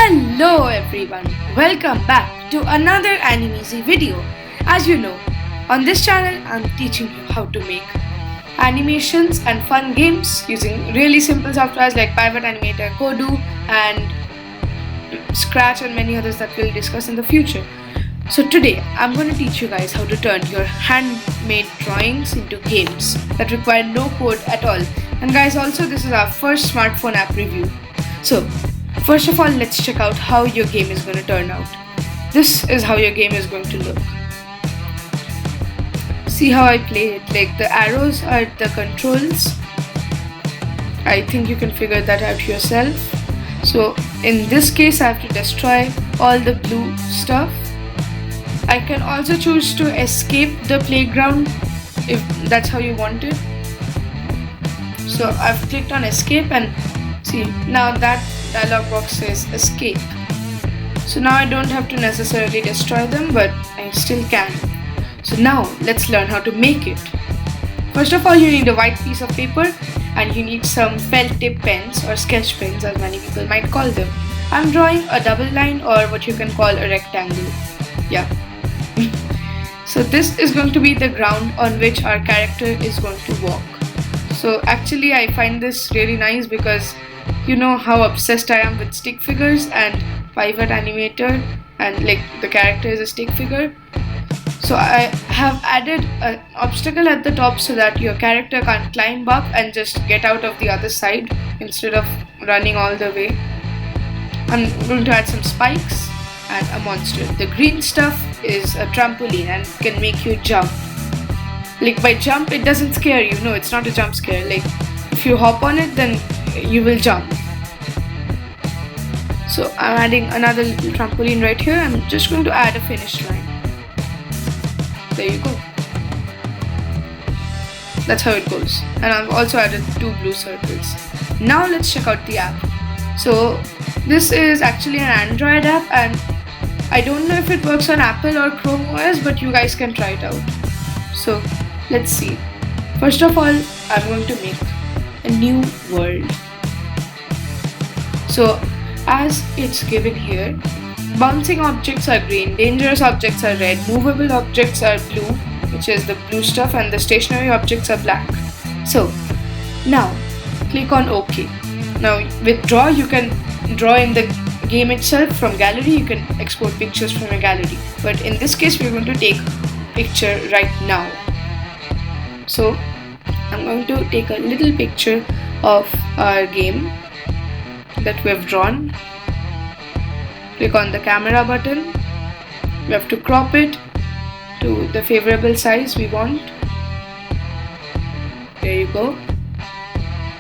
Hello everyone, welcome back to another AnimEAZY video. As you know, on this channel I'm teaching you how to make animations and fun games using really simple softwares like Pivot Animator, Kodu and Scratch and many others that we'll discuss in the future. So today I'm going to teach you guys how to turn your handmade drawings into games that require no code at all. And guys, also this is our first smartphone app review. So first of all, let's check out how your game is going to turn out. This is how your game is going to look. See how I play it, like the arrows are the controls. I think you can figure that out yourself. So in this case I have to destroy all the blue stuff. I can also choose to escape the playground if that's how you want it. So I've clicked on escape and see, now that dialog box says escape. So now I don't have to necessarily destroy them, but I still can. So now let's learn how to make it. First of all, you need a white piece of paper and you need some felt tip pens or sketch pens as many people might call them. I'm drawing a double line or what you can call a rectangle. Yeah. So this is going to be the ground on which our character is going to walk. So actually I find this really nice because you know how obsessed I am with stick figures and Pivot Animator, and like the character is a stick figure. So I have added an obstacle at the top so that your character can't climb up and just get out of the other side instead of running all the way. I'm going to add some spikes and a monster. The green stuff is a trampoline and can make you jump. Like by jump, it doesn't scare you. No, it's not a jump scare. Like if you hop on it, then you will jump. So I'm adding another little trampoline right here. I'm just going to add a finish line. There you go. That's how it goes. And I've also added 2 blue circles. Now let's check out the app. So this is actually an Android app and I don't know if it works on Apple or Chrome OS, but you guys can try it out. So let's see. First of all, I'm going to make a new world. So as it's given here, bouncing objects are green, dangerous objects are red, movable objects are blue, which is the blue stuff, and the stationary objects are black. So now click on OK. Now with draw, you can draw in the game itself from gallery. You can export pictures from a gallery, but in this case we're going to take picture right now. So I'm going to take a little picture of our game that we have drawn. Click on the camera button. We have to crop it to the favorable size we want. There you go.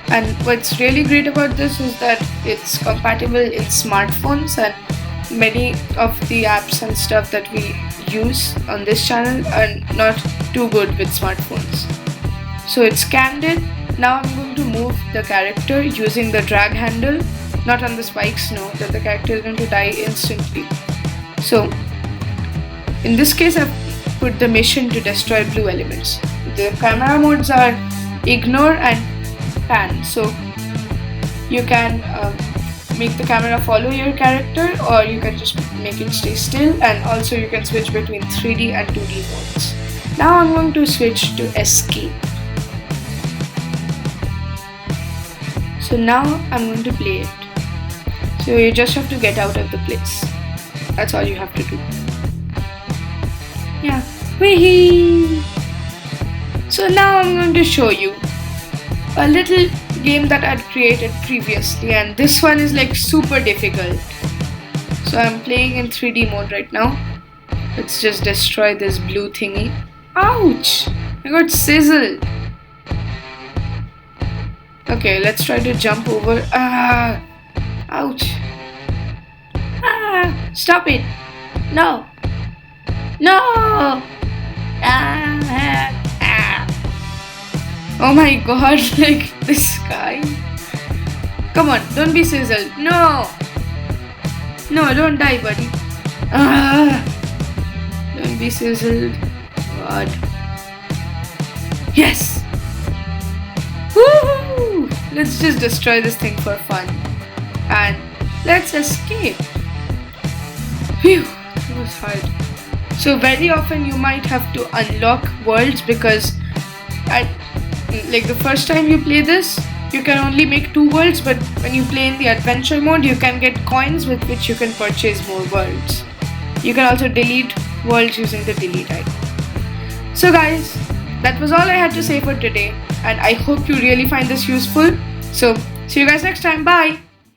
And what's really great about this is that it's compatible in smartphones, and many of the apps and stuff that we use on this channel are not too good with smartphones. So it's scanned it. Now I'm going to move the character using the drag handle, not on the spikes, no, that the character is going to die instantly. So in this case I've put the mission to destroy blue elements. The camera modes are ignore and pan, so you can make the camera follow your character or you can just make it stay still, and also you can switch between 3D and 2D modes. Now I'm going to switch to escape. So now I'm going to play it. So you just have to get out of the place. That's all you have to do. Yeah. Wee-hee! So now I'm going to show you a little game that I'd created previously, and this one is like super difficult. So I'm playing in 3D mode right now. Let's just destroy this blue thingy. Ouch! I got sizzled. Okay, let's try to jump over. Ouch. Stop it. No. No. Oh my god, like this guy. Come on, don't be sizzled. No. No, don't die, buddy. Don't be sizzled. God. Yes. Woohoo! Let's just destroy this thing for fun. And let's escape. Phew, it was hard. So very often you might have to unlock worlds because at like the first time you play this, you can only make 2 worlds, but when you play in the adventure mode, you can get coins with which you can purchase more worlds. You can also delete worlds using the delete icon. So guys, that was all I had to say for today, and I hope you really find this useful. So see you guys next time. Bye.